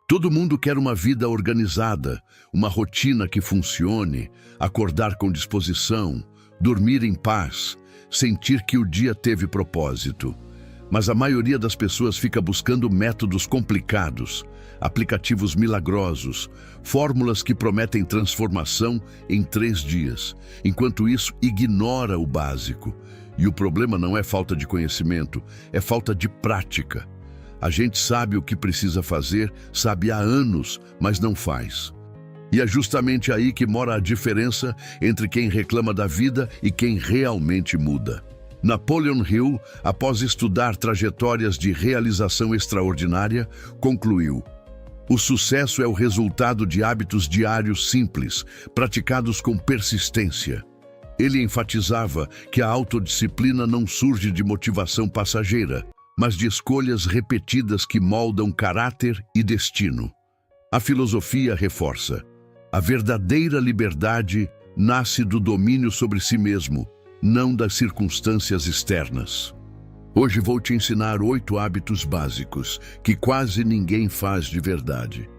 Todo mundo quer uma vida organizada, uma rotina que funcione, acordar com disposição, dormir em paz, sentir que o dia teve propósito. Mas a maioria das pessoas fica buscando métodos complicados, aplicativos milagrosos, fórmulas que prometem transformação em 3 dias. Enquanto isso, ignora o básico. E o problema não é falta de conhecimento, é falta de prática. A gente sabe o que precisa fazer, sabe há anos, mas não faz. E é justamente aí que mora a diferença entre quem reclama da vida e quem realmente muda. Napoleon Hill, após estudar trajetórias de realização extraordinária, concluiu: o sucesso é o resultado de hábitos diários simples, praticados com persistência. Ele enfatizava que a autodisciplina não surge de motivação passageira, mas de escolhas repetidas que moldam caráter e destino. A filosofia reforça: a verdadeira liberdade nasce do domínio sobre si mesmo, não das circunstâncias externas. Hoje vou te ensinar 8 hábitos básicos que quase ninguém faz de verdade.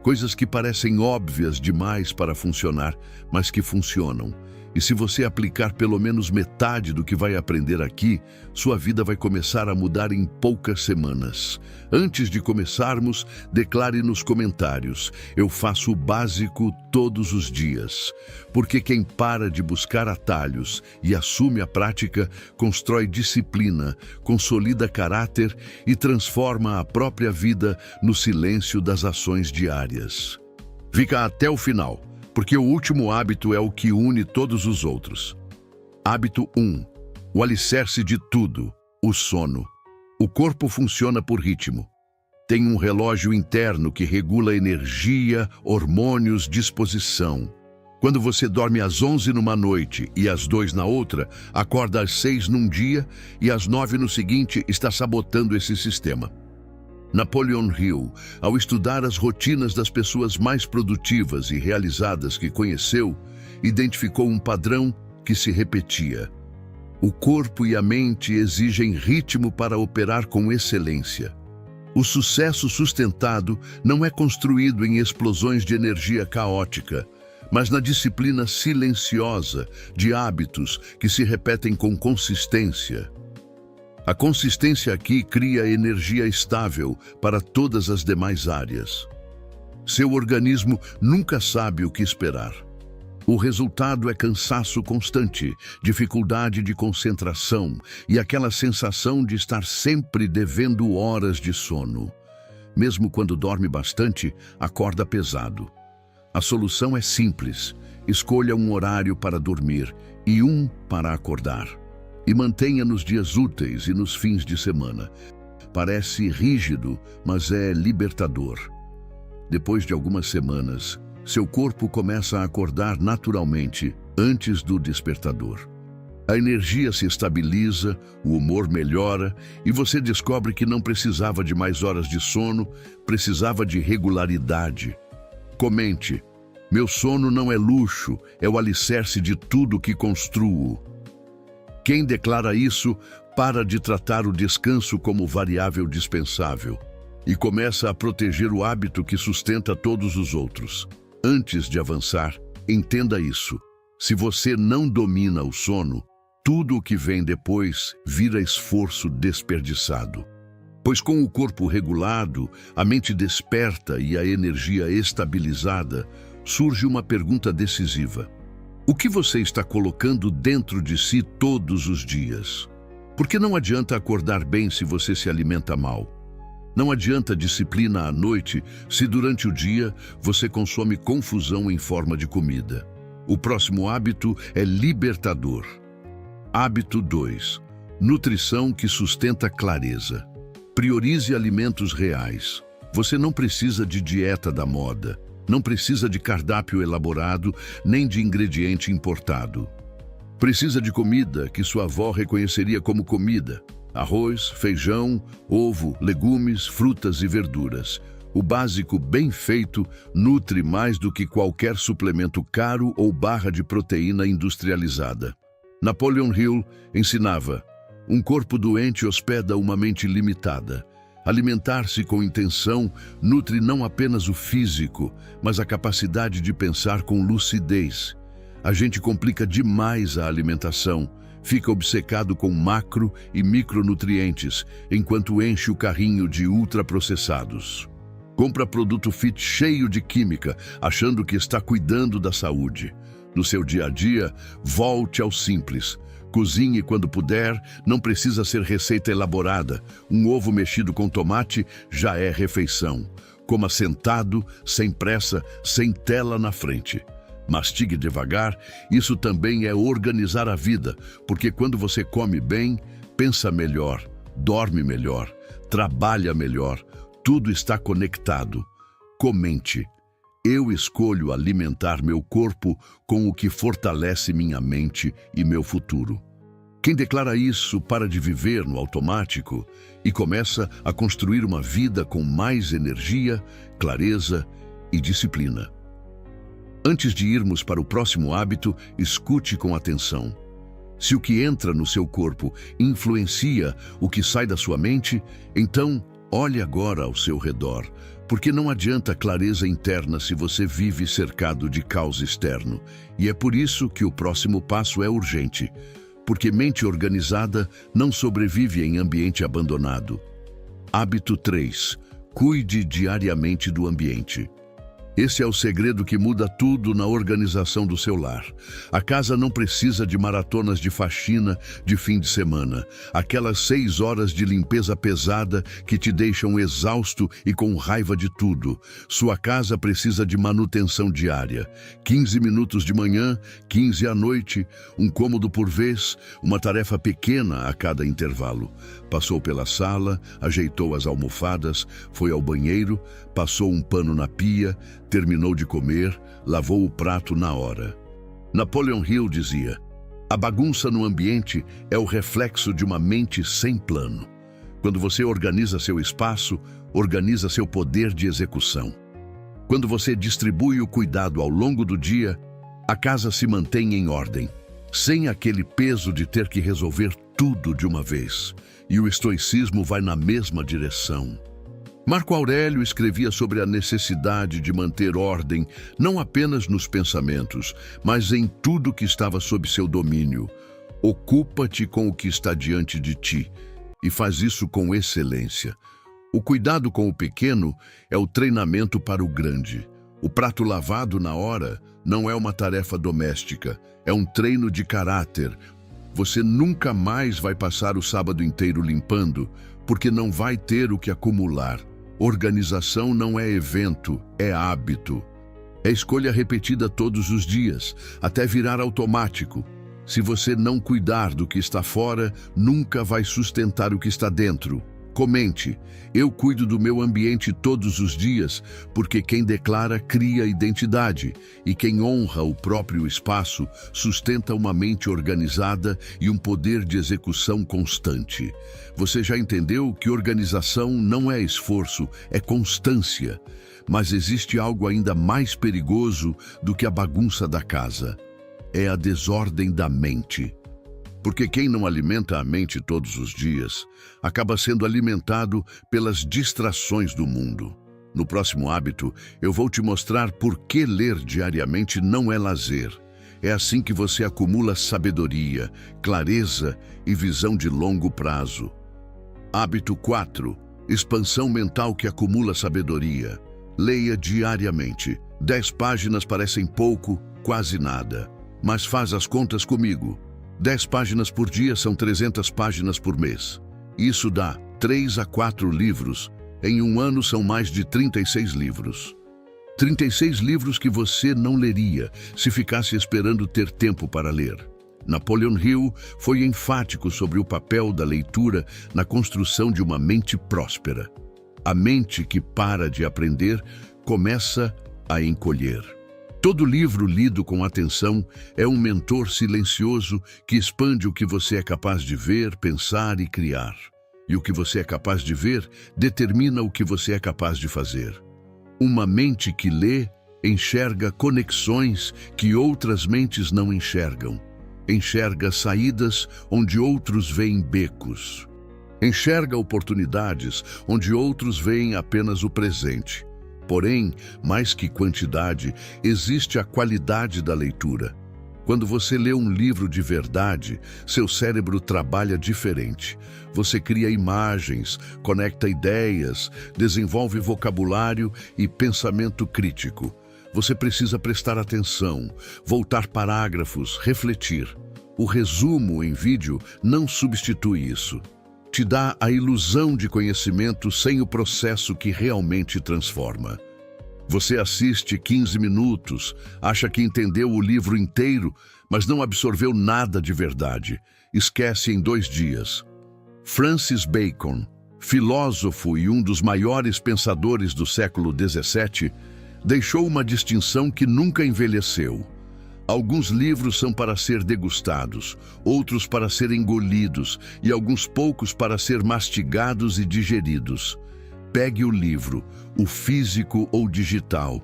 Coisas que parecem óbvias demais para funcionar, mas que funcionam. E se você aplicar pelo menos metade do que vai aprender aqui, sua vida vai começar a mudar em poucas semanas. Antes de começarmos, declare nos comentários: eu faço o básico todos os dias. Porque quem para de buscar atalhos e assume a prática, constrói disciplina, consolida caráter e transforma a própria vida no silêncio das ações diárias. Fica até o final, porque o último hábito é o que une todos os outros. Hábito 1. O alicerce de tudo, o sono. O corpo funciona por ritmo. Tem um relógio interno que regula energia, hormônios, disposição. Quando você dorme às 11 numa noite e às 2 na outra, acorda às 6 num dia e às 9 no seguinte, está sabotando esse sistema. Napoleon Hill, ao estudar as rotinas das pessoas mais produtivas e realizadas que conheceu, identificou um padrão que se repetia. O corpo e a mente exigem ritmo para operar com excelência. O sucesso sustentado não é construído em explosões de energia caótica, mas na disciplina silenciosa de hábitos que se repetem com consistência. A consistência aqui cria energia estável para todas as demais áreas. Seu organismo nunca sabe o que esperar. O resultado é cansaço constante, dificuldade de concentração e aquela sensação de estar sempre devendo horas de sono. Mesmo quando dorme bastante, acorda pesado. A solução é simples: escolha um horário para dormir e um para acordar. E mantenha nos dias úteis e nos fins de semana. Parece rígido, mas é libertador. Depois de algumas semanas, seu corpo começa a acordar naturalmente antes do despertador. A energia se estabiliza, o humor melhora e você descobre que não precisava de mais horas de sono, precisava de regularidade. Comente: meu sono não é luxo, é o alicerce de tudo que construo. Quem declara isso para de tratar o descanso como variável dispensável e começa a proteger o hábito que sustenta todos os outros. Antes de avançar, entenda isso: se você não domina o sono, tudo o que vem depois vira esforço desperdiçado. Pois com o corpo regulado, a mente desperta e a energia estabilizada, surge uma pergunta decisiva: o que você está colocando dentro de si todos os dias? Porque não adianta acordar bem se você se alimenta mal. Não adianta disciplina à noite se durante o dia você consome confusão em forma de comida. O próximo hábito é libertador. Hábito 2. Nutrição que sustenta clareza. Priorize alimentos reais. Você não precisa de dieta da moda. Não precisa de cardápio elaborado, nem de ingrediente importado. Precisa de comida que sua avó reconheceria como comida. Arroz, feijão, ovo, legumes, frutas e verduras. O básico bem feito nutre mais do que qualquer suplemento caro ou barra de proteína industrializada. Napoleon Hill ensinava: um corpo doente hospeda uma mente limitada. Alimentar-se com intenção nutre não apenas o físico, mas a capacidade de pensar com lucidez. A gente complica demais a alimentação, fica obcecado com macro e micronutrientes, enquanto enche o carrinho de ultraprocessados. Compra produto fit cheio de química, achando que está cuidando da saúde. No seu dia a dia, volte ao simples. Cozinhe quando puder, não precisa ser receita elaborada. Um ovo mexido com tomate já é refeição. Coma sentado, sem pressa, sem tela na frente. Mastigue devagar, isso também é organizar a vida, porque quando você come bem, pensa melhor, dorme melhor, trabalha melhor, tudo está conectado. Comente. Eu escolho alimentar meu corpo com o que fortalece minha mente e meu futuro. Quem declara isso para de viver no automático e começa a construir uma vida com mais energia, clareza e disciplina. Antes de irmos para o próximo hábito, escute com atenção. Se o que entra no seu corpo influencia o que sai da sua mente, então olhe agora ao seu redor, porque não adianta clareza interna se você vive cercado de caos externo. E é por isso que o próximo passo é urgente, porque mente organizada não sobrevive em ambiente abandonado. Hábito 3. Cuide diariamente do ambiente. Esse é o segredo que muda tudo na organização do seu lar. A casa não precisa de maratonas de faxina de fim de semana. Aquelas 6 horas de limpeza pesada que te deixam exausto e com raiva de tudo. Sua casa precisa de manutenção diária. 15 minutos de manhã, 15 à noite, um cômodo por vez, uma tarefa pequena a cada intervalo. Passou pela sala, ajeitou as almofadas, foi ao banheiro, passou um pano na pia, terminou de comer, lavou o prato na hora. Napoleon Hill dizia: a bagunça no ambiente é o reflexo de uma mente sem plano. Quando você organiza seu espaço, organiza seu poder de execução. Quando você distribui o cuidado ao longo do dia, a casa se mantém em ordem, sem aquele peso de ter que resolver tudo de uma vez. E o estoicismo vai na mesma direção. Marco Aurélio escrevia sobre a necessidade de manter ordem não apenas nos pensamentos, mas em tudo que estava sob seu domínio. Ocupa-te com o que está diante de ti e faz isso com excelência. O cuidado com o pequeno é o treinamento para o grande. O prato lavado na hora não é uma tarefa doméstica, é um treino de caráter. Você nunca mais vai passar o sábado inteiro limpando, porque não vai ter o que acumular. Organização não é evento, é hábito. É escolha repetida todos os dias, até virar automático. Se você não cuidar do que está fora, nunca vai sustentar o que está dentro. Comente: eu cuido do meu ambiente todos os dias, porque quem declara cria identidade, e quem honra o próprio espaço sustenta uma mente organizada e um poder de execução constante. Você já entendeu que organização não é esforço, é constância. Mas existe algo ainda mais perigoso do que a bagunça da casa. É a desordem da mente. Porque quem não alimenta a mente todos os dias, acaba sendo alimentado pelas distrações do mundo. No próximo hábito, eu vou te mostrar por que ler diariamente não é lazer. É assim que você acumula sabedoria, clareza e visão de longo prazo. Hábito 4. Expansão mental que acumula sabedoria. Leia diariamente. 10 páginas parecem pouco, quase nada. Mas faz as contas comigo. 10 páginas por dia são 300 páginas por mês. Isso dá 3 a 4 livros. Em um ano são mais de 36 livros. 36 livros que você não leria se ficasse esperando ter tempo para ler. Napoleon Hill foi enfático sobre o papel da leitura na construção de uma mente próspera. A mente que para de aprender começa a encolher. Todo livro lido com atenção é um mentor silencioso que expande o que você é capaz de ver, pensar e criar. E o que você é capaz de ver determina o que você é capaz de fazer. Uma mente que lê enxerga conexões que outras mentes não enxergam. Enxerga saídas onde outros veem becos. Enxerga oportunidades onde outros veem apenas o presente. Porém, mais que quantidade, existe a qualidade da leitura. Quando você lê um livro de verdade, seu cérebro trabalha diferente. Você cria imagens, conecta ideias, desenvolve vocabulário e pensamento crítico. Você precisa prestar atenção, voltar parágrafos, refletir. O resumo em vídeo não substitui isso. Te dá a ilusão de conhecimento sem o processo que realmente transforma. Você assiste 15 minutos, acha que entendeu o livro inteiro, mas não absorveu nada de verdade. Esquece em 2 dias. Francis Bacon, filósofo e um dos maiores pensadores do século XVII, deixou uma distinção que nunca envelheceu. Alguns livros são para ser degustados, outros para ser engolidos e alguns poucos para ser mastigados e digeridos. Pegue o livro, o físico ou digital,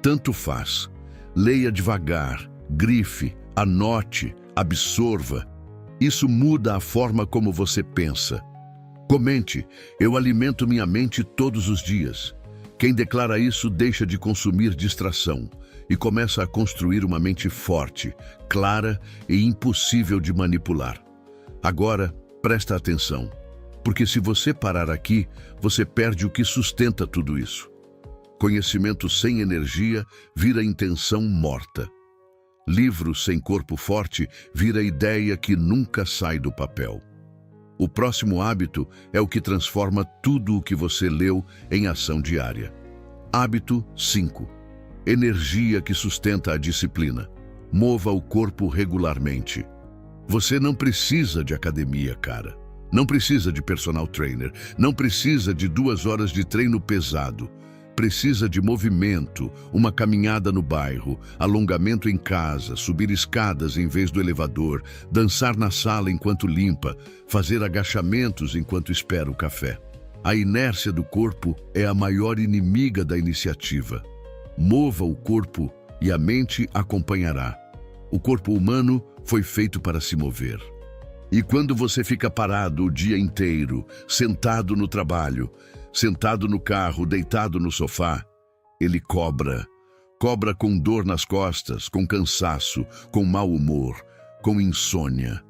tanto faz. Leia devagar, grife, anote, absorva. Isso muda a forma como você pensa. Comente: eu alimento minha mente todos os dias. Quem declara isso deixa de consumir distração e começa a construir uma mente forte, clara e impossível de manipular. Agora, presta atenção, porque se você parar aqui, você perde o que sustenta tudo isso. Conhecimento sem energia vira intenção morta. Livro sem corpo forte vira ideia que nunca sai do papel. O próximo hábito é o que transforma tudo o que você leu em ação diária. Hábito 5. Energia que sustenta a disciplina. Mova o corpo regularmente. Você não precisa de academia, cara. Não precisa de personal trainer. Não precisa de 2 horas de treino pesado. Precisa de movimento, uma caminhada no bairro, alongamento em casa, subir escadas em vez do elevador, dançar na sala enquanto limpa, fazer agachamentos enquanto espera o café. A inércia do corpo é a maior inimiga da iniciativa. Mova o corpo e a mente acompanhará. O corpo humano foi feito para se mover. E quando você fica parado o dia inteiro, sentado no trabalho, sentado no carro, deitado no sofá, ele cobra. Cobra com dor nas costas, com cansaço, com mau humor, com insônia.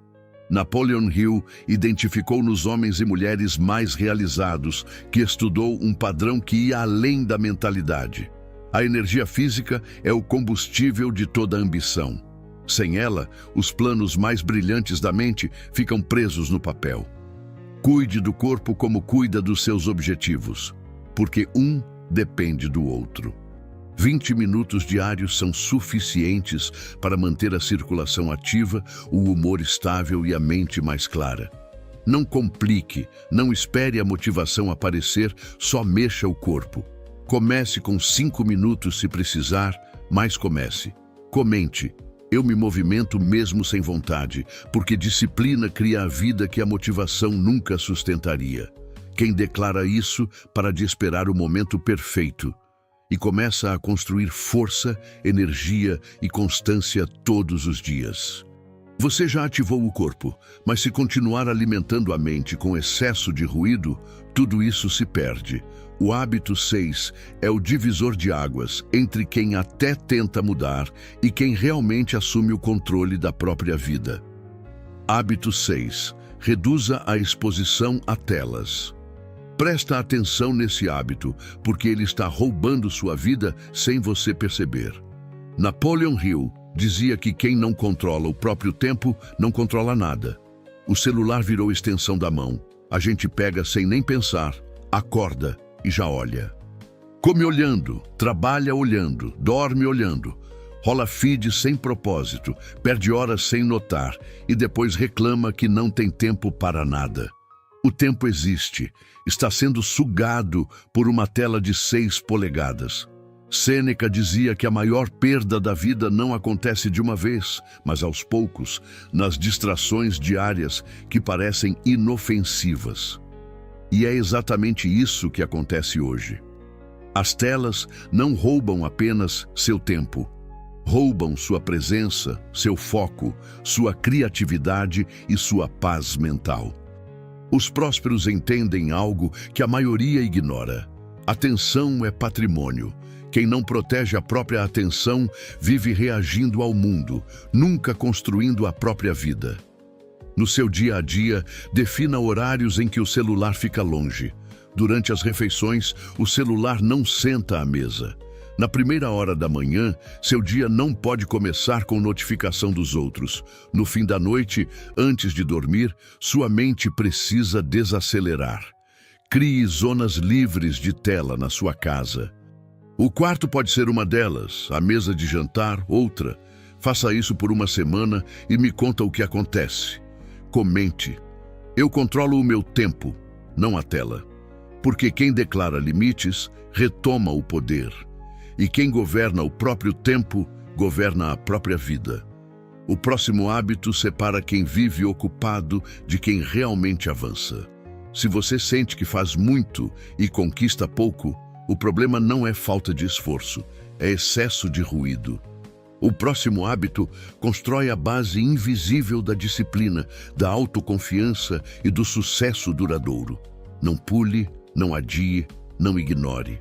Napoleon Hill identificou nos homens e mulheres mais realizados que estudou um padrão que ia além da mentalidade. A energia física é o combustível de toda ambição. Sem ela, os planos mais brilhantes da mente ficam presos no papel. Cuide do corpo como cuida dos seus objetivos, porque um depende do outro. 20 minutos diários são suficientes para manter a circulação ativa, o humor estável e a mente mais clara. Não complique, não espere a motivação aparecer, só mexa o corpo. Comece com 5 minutos se precisar, mas comece. Comente: eu me movimento mesmo sem vontade, porque disciplina cria a vida que a motivação nunca sustentaria. Quem declara isso para de esperar o momento perfeito e começa a construir força, energia e constância todos os dias. Você já ativou o corpo, mas se continuar alimentando a mente com excesso de ruído, tudo isso se perde. O hábito 6 é o divisor de águas entre quem até tenta mudar e quem realmente assume o controle da própria vida. Hábito 6. Reduza a exposição a telas. Presta atenção nesse hábito, porque ele está roubando sua vida sem você perceber. Napoleon Hill dizia que quem não controla o próprio tempo não controla nada. O celular virou extensão da mão. A gente pega sem nem pensar, acorda e já olha. Come olhando, trabalha olhando, dorme olhando. Rola feed sem propósito, perde horas sem notar e depois reclama que não tem tempo para nada. O tempo existe, está sendo sugado por uma tela de 6 polegadas. Sêneca dizia que a maior perda da vida não acontece de uma vez, mas aos poucos, nas distrações diárias que parecem inofensivas. E é exatamente isso que acontece hoje. As telas não roubam apenas seu tempo. Roubam sua presença, seu foco, sua criatividade e sua paz mental. Os prósperos entendem algo que a maioria ignora. Atenção é patrimônio. Quem não protege a própria atenção vive reagindo ao mundo, nunca construindo a própria vida. No seu dia a dia, defina horários em que o celular fica longe. Durante as refeições, o celular não senta à mesa. Na primeira hora da manhã, seu dia não pode começar com notificação dos outros. No fim da noite, antes de dormir, sua mente precisa desacelerar. Crie zonas livres de tela na sua casa. O quarto pode ser uma delas, a mesa de jantar, outra. Faça isso por uma semana e me conta o que acontece. Comente. Eu controlo o meu tempo, não a tela. Porque quem declara limites, retoma o poder. E quem governa o próprio tempo, governa a própria vida. O próximo hábito separa quem vive ocupado de quem realmente avança. Se você sente que faz muito e conquista pouco, o problema não é falta de esforço, é excesso de ruído. O próximo hábito constrói a base invisível da disciplina, da autoconfiança e do sucesso duradouro. Não pule, não adie, não ignore.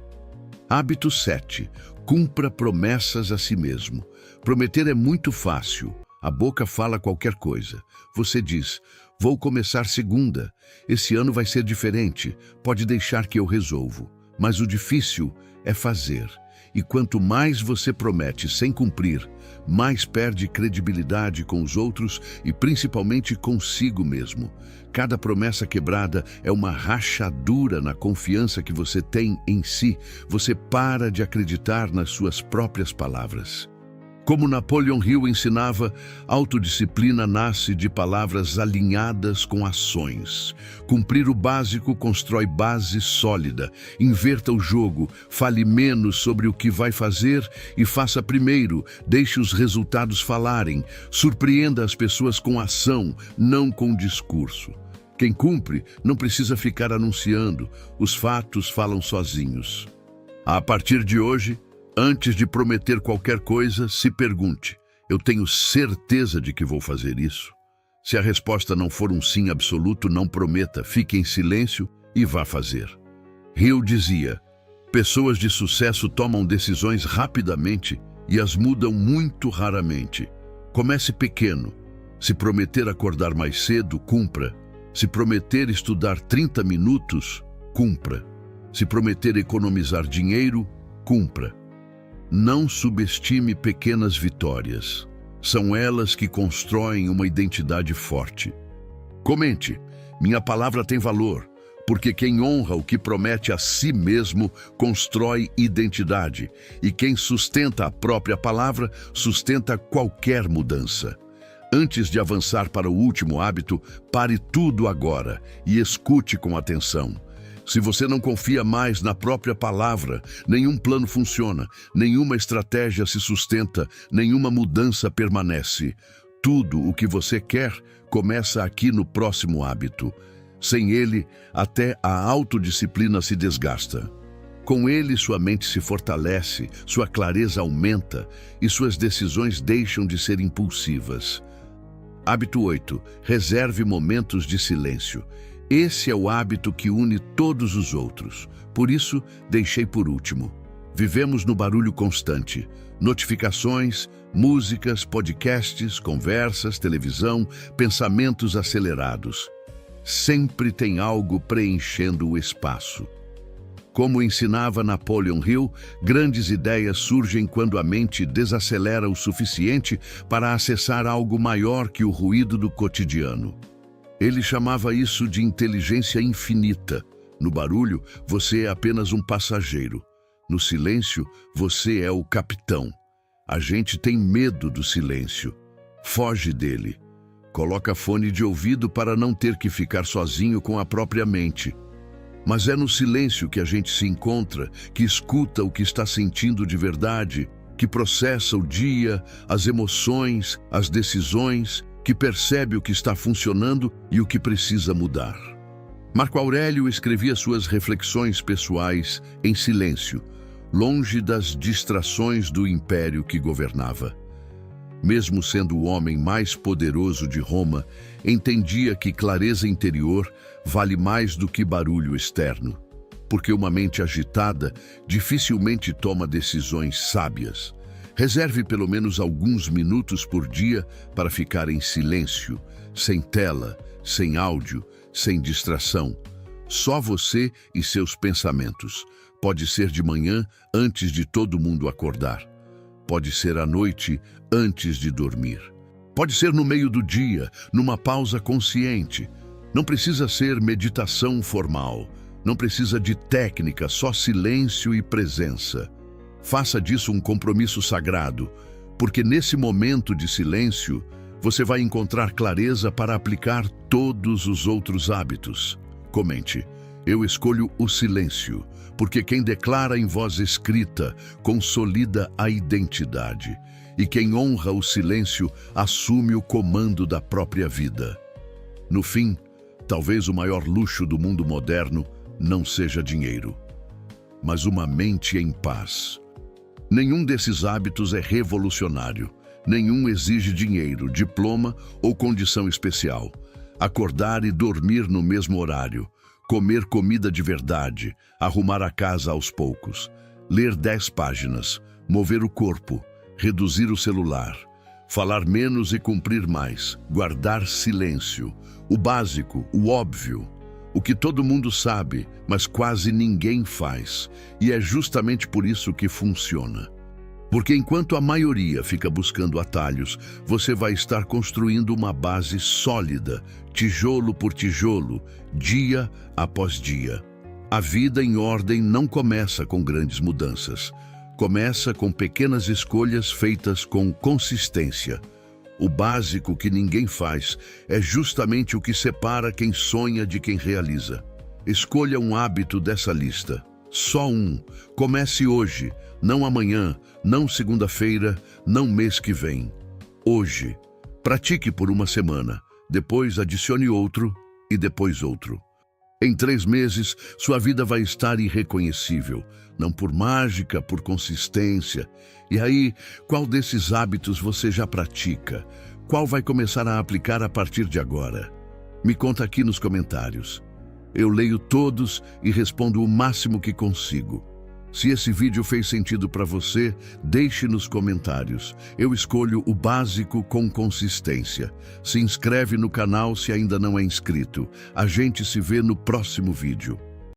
Hábito 7. Cumpra promessas a si mesmo. Prometer é muito fácil. A boca fala qualquer coisa. Você diz, vou começar segunda. Esse ano vai ser diferente. Pode deixar que eu resolvo. Mas o difícil é fazer. E quanto mais você promete sem cumprir, mais perde credibilidade com os outros e principalmente consigo mesmo. Cada promessa quebrada é uma rachadura na confiança que você tem em si. Você para de acreditar nas suas próprias palavras. Como Napoleon Hill ensinava, autodisciplina nasce de palavras alinhadas com ações. Cumprir o básico constrói base sólida. Inverta o jogo, fale menos sobre o que vai fazer e faça primeiro. Deixe os resultados falarem. Surpreenda as pessoas com ação, não com discurso. Quem cumpre não precisa ficar anunciando. Os fatos falam sozinhos. A partir de hoje, antes de prometer qualquer coisa, se pergunte, eu tenho certeza de que vou fazer isso? Se a resposta não for um sim absoluto, não prometa, fique em silêncio e vá fazer. Hill dizia, pessoas de sucesso tomam decisões rapidamente e as mudam muito raramente. Comece pequeno. Se prometer acordar mais cedo, cumpra. Se prometer estudar 30 minutos, cumpra. Se prometer economizar dinheiro, cumpra. Não subestime pequenas vitórias. São elas que constroem uma identidade forte. Comente, minha palavra tem valor, porque quem honra o que promete a si mesmo constrói identidade, e quem sustenta a própria palavra sustenta qualquer mudança. Antes de avançar para o último hábito, pare tudo agora e escute com atenção. Se você não confia mais na própria palavra, nenhum plano funciona, nenhuma estratégia se sustenta, nenhuma mudança permanece. Tudo o que você quer começa aqui no próximo hábito. Sem ele, até a autodisciplina se desgasta. Com ele, sua mente se fortalece, sua clareza aumenta e suas decisões deixam de ser impulsivas. Hábito 8. Reserve momentos de silêncio. Esse é o hábito que une todos os outros. Por isso, deixei por último. Vivemos no barulho constante. Notificações, músicas, podcasts, conversas, televisão, pensamentos acelerados. Sempre tem algo preenchendo o espaço. Como ensinava Napoleon Hill, grandes ideias surgem quando a mente desacelera o suficiente para acessar algo maior que o ruído do cotidiano. Ele chamava isso de inteligência infinita. No barulho, você é apenas um passageiro. No silêncio, você é o capitão. A gente tem medo do silêncio. Foge dele. Coloca fone de ouvido para não ter que ficar sozinho com a própria mente. Mas é no silêncio que a gente se encontra, que escuta o que está sentindo de verdade, que processa o dia, as emoções, as decisões, que percebe o que está funcionando e o que precisa mudar. Marco Aurélio escrevia suas reflexões pessoais em silêncio, longe das distrações do império que governava. mesmo sendo o homem mais poderoso de Roma, entendia que clareza interior vale mais do que barulho externo, porque uma mente agitada dificilmente toma decisões sábias. Reserve pelo menos alguns minutos por dia para ficar em silêncio, sem tela, sem áudio, sem distração. Só você e seus pensamentos. Pode ser de manhã, antes de todo mundo acordar. Pode ser à noite, antes de dormir. Pode ser no meio do dia, numa pausa consciente. Não precisa ser meditação formal. Não precisa de técnica, só silêncio e presença. Faça disso um compromisso sagrado, porque nesse momento de silêncio, você vai encontrar clareza para aplicar todos os outros hábitos. Comente: eu escolho o silêncio, porque quem declara em voz escrita consolida a identidade, e quem honra o silêncio assume o comando da própria vida. No fim, talvez o maior luxo do mundo moderno não seja dinheiro, mas uma mente em paz. Nenhum desses hábitos é revolucionário, nenhum exige dinheiro, diploma ou condição especial. Acordar e dormir no mesmo horário, comer comida de verdade, arrumar a casa aos poucos, ler 10 páginas, mover o corpo, reduzir o celular, falar menos e cumprir mais, guardar silêncio, o básico, o óbvio, o que todo mundo sabe, mas quase ninguém faz, e é justamente por isso que funciona. Porque enquanto a maioria fica buscando atalhos, você vai estar construindo uma base sólida, tijolo por tijolo, dia após dia. A vida em ordem não começa com grandes mudanças. Começa com pequenas escolhas feitas com consistência. O básico que ninguém faz é justamente o que separa quem sonha de quem realiza. Escolha um hábito dessa lista. Só um. Comece hoje, não amanhã, não segunda-feira, não mês que vem. Hoje. Pratique por uma semana, depois adicione outro e depois outro. Em 3 meses, sua vida vai estar irreconhecível, não por mágica, por consistência. E aí, qual desses hábitos você já pratica? Qual vai começar a aplicar a partir de agora? Me conta aqui nos comentários. Eu leio todos e respondo o máximo que consigo. Se esse vídeo fez sentido para você, deixe nos comentários. Eu escolho o básico com consistência. Se inscreve no canal se ainda não é inscrito. A gente se vê no próximo vídeo.